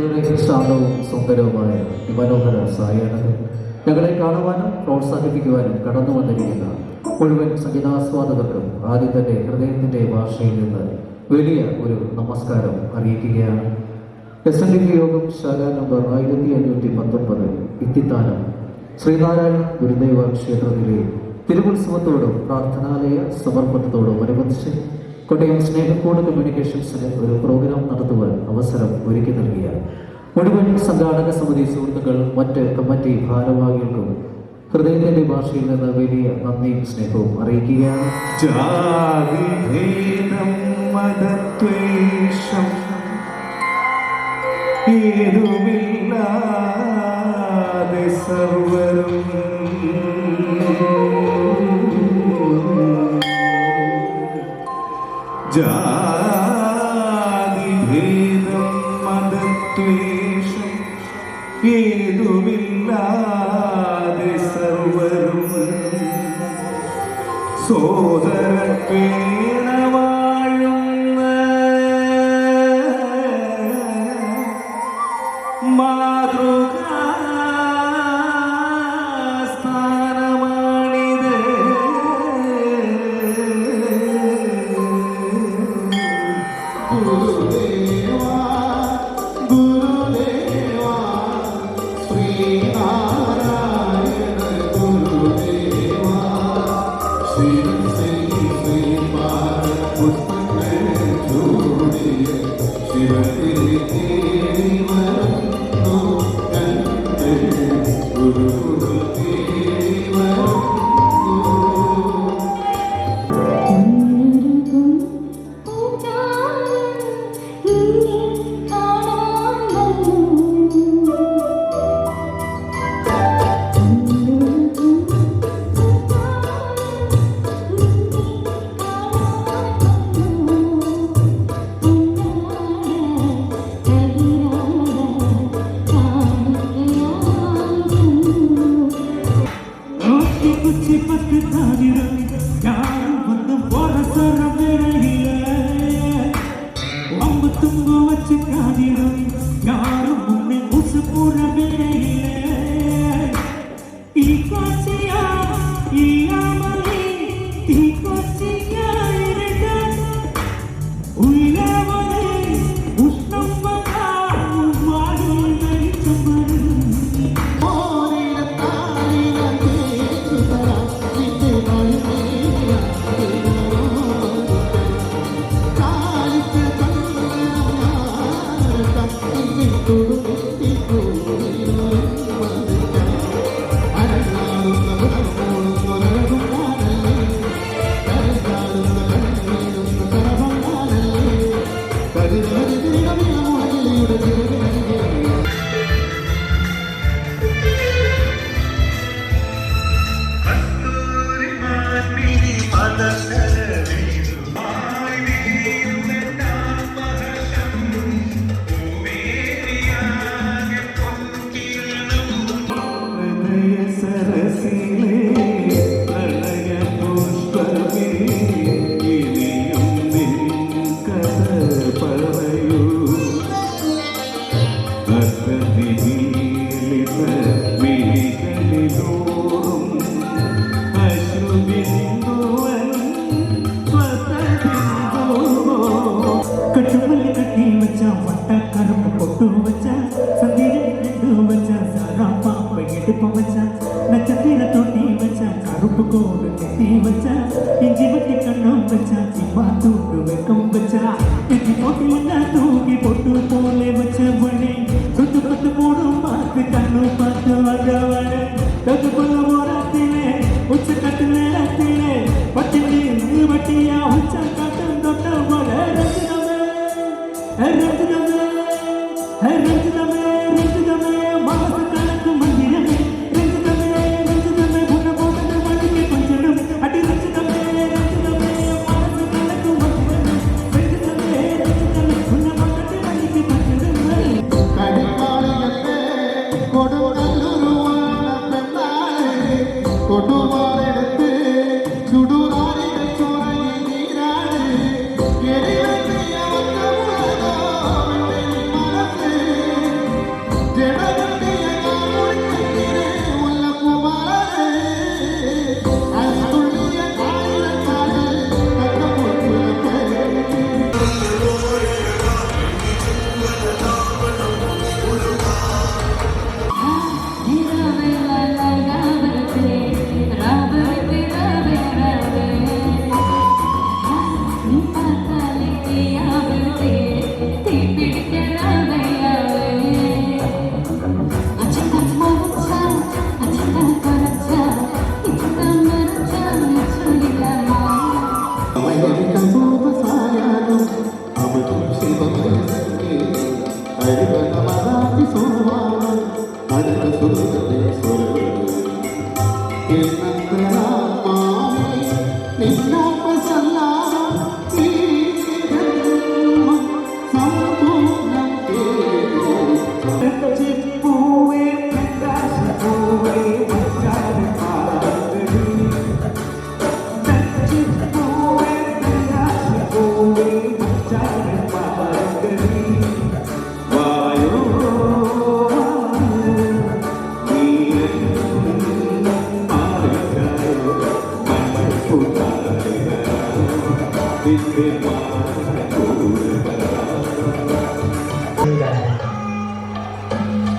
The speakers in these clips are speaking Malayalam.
ഏറെ ശാന്തവും സുന്ദരവുമായ മനോഹര സായാഹ്നത്തിൽ ഞങ്ങളെ കാണുവാനും പ്രോത്സാഹിപ്പിക്കുവാനും കടന്നു വന്നിരിക്കുന്ന മുഴുവൻ സംഗീതാസ്വാദകർക്കും ആദ്യം തന്നെ ഹൃദയത്തിൻ്റെ ഭാഷയിൽ നിന്ന് വലിയ ഒരു നമസ്കാരം അറിയിക്കുകയാണ്. SNDP യോഗം ശാഖ നമ്പർ 1519 ഇത്തിത്താനം ശ്രീനാരായണ ഗുരുദേവ ക്ഷേത്രത്തിലെ തിരുവുത്സവത്തോടും പ്രാർത്ഥനാലയ സമർപ്പണത്തോടും അനുബന്ധിച്ച് കോട്ടയം സ്നേഹക്കോട് കമ്മ്യൂണിക്കേഷൻസിന് ഒരു പ്രോഗ്രാം നടത്തുവാൻ അവസരം ഒരുക്കി നൽകിയ മുഴുവൻ സംഘാടക സമിതി സുഹൃത്തുക്കൾ, മറ്റ് കമ്മിറ്റി ഭാരവാഹികൾക്കും ഹൃദയത്തിന്റെ ഭാഷയിൽ നിന്ന് വലിയ നന്ദിയും സ്നേഹവും അറിയിക്കുകയാണ്. ജാതിഭേദം മതദ്വേഷം ഏതുമില്ലാതെ സർവരും സോദരത്വേന വാഴുന്ന മാതൃകാ സ്ഥാനമാണിത്. ഗുരുദേവാ ഗുരുദേവാ ശ്രീനാരായണ ഗുരുദേവാ പുഷ്പങ്ങൾ ചൂടിയ ശിവത്തിരി തേടി വരുന്നു ഗുരു തേടി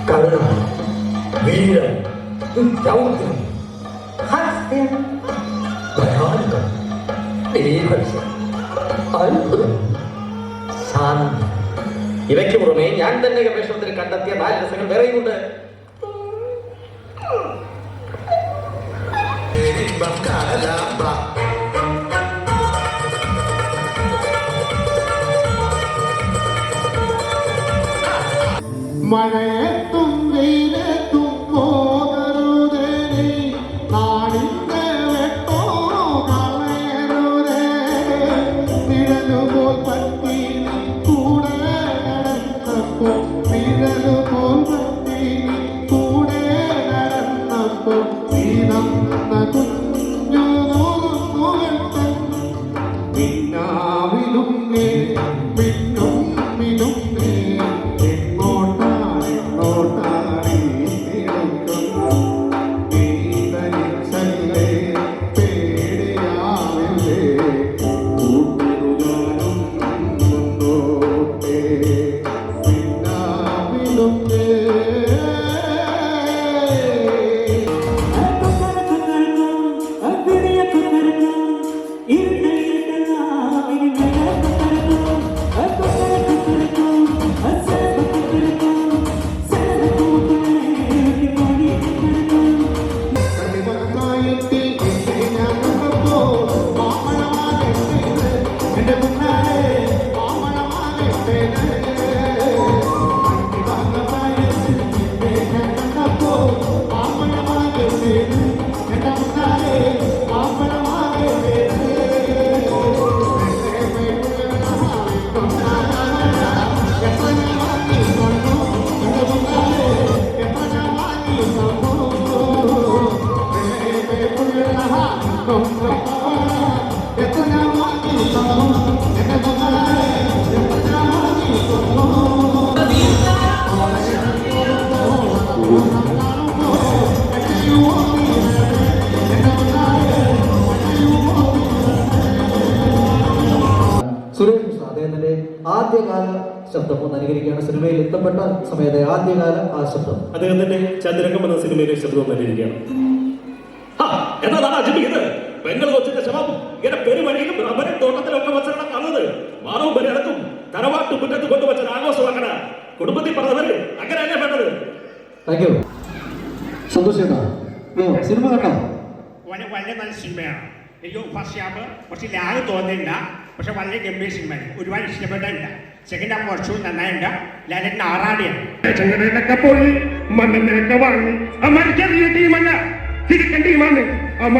കരുണ, വീരം, ദൗത്യം, ഹാസ്യം, ഭയാനകം, ബീഭത്സം, അത്ഭുതം, ശാന്തി. ഇവയ്ക്ക് പുറമെ ഞാൻ തന്നെ ഗവേഷണത്തിൽ കണ്ടെത്തിയ ബാലരസങ്ങൾ വേറെയുമുണ്ട്. മഴയത്തും വെയിലത്തും പോകരുതേ നീ, നാടിന്റെ വെട്ടോ കളയരുതേ. നിഴലുപോൽ പറ്റി നീ കൂടെ നടന്നപ്പോൾ, നിഴലുപോൽ പറ്റി നീ കൂടെ നടന്നപ്പോൾ, നീ നന്ന കുഞ്ഞു നോക്കുവെട്ടം മിന്നാവിലും മിന്നും മിനുങ്ങേ. സുരേഷ് കൃഷ്ണ അദ്ദേഹത്തിന്റെ ആദ്യകാല ശബ്ദം ഒന്ന് അനുകരിക്കുകയാണ്. സിനിമയിൽ എത്തപ്പെട്ട സമയത്തെ ആദ്യകാല ആ ശബ്ദം അദ്ദേഹത്തിന്റെ ചന്ദ്രകം എന്ന സിനിമയിലെ ശബ്ദം നൽകിയിരിക്കുകയാണ്. എന്നതാണ് അജിപ്പിക്കുന്നത് പെങ്ങൾ കൊച്ചിന്റെ ശവം ഇങ്ങനെ പെരുവഴിയിലും റബ്ബറിൻ തോട്ടത്തിലൊക്കെ വെച്ചാണ് കാണുന്നത്. മാനവും ബലിയടക്കും തറവാട്ട് മുറ്റത്ത് കൊണ്ടുവച്ച ആഘോഷമാക്കണ കുടുംബത്തിൽ പറഞ്ഞവര് അങ്ങനെയല്ലേ വേണ്ടത്. Thank you. സന്തോഷ് ചേട്ടാ, സിനിമ കണ്ടോ? വളരെ നല്ല സിനിമയാണ്. എനിക്ക് ഫസ്റ്റ് ഹാഫ് കുറച്ച് ലാഗ് തോന്നുന്നില്ല, പക്ഷെ വളരെ ഗംഭീര സിനിമയാണ്. ഒരുപാട് ഇഷ്ടപ്പെട്ടില്ല. സെക്കൻഡ് ഹാഫ് കുറച്ചും നന്നായിട്ടുണ്ട്. ലാലേട്ടൻ ആറാടിയാണ്. ചെങ്ങനയിലൊക്കെ പോയി മണ്ണെണ്ണയൊക്കെ വാങ്ങി. അമ്മ ചെറിയ ടീമല്ല, തിരിക്കൻ ടീമാണ്. അമ്മ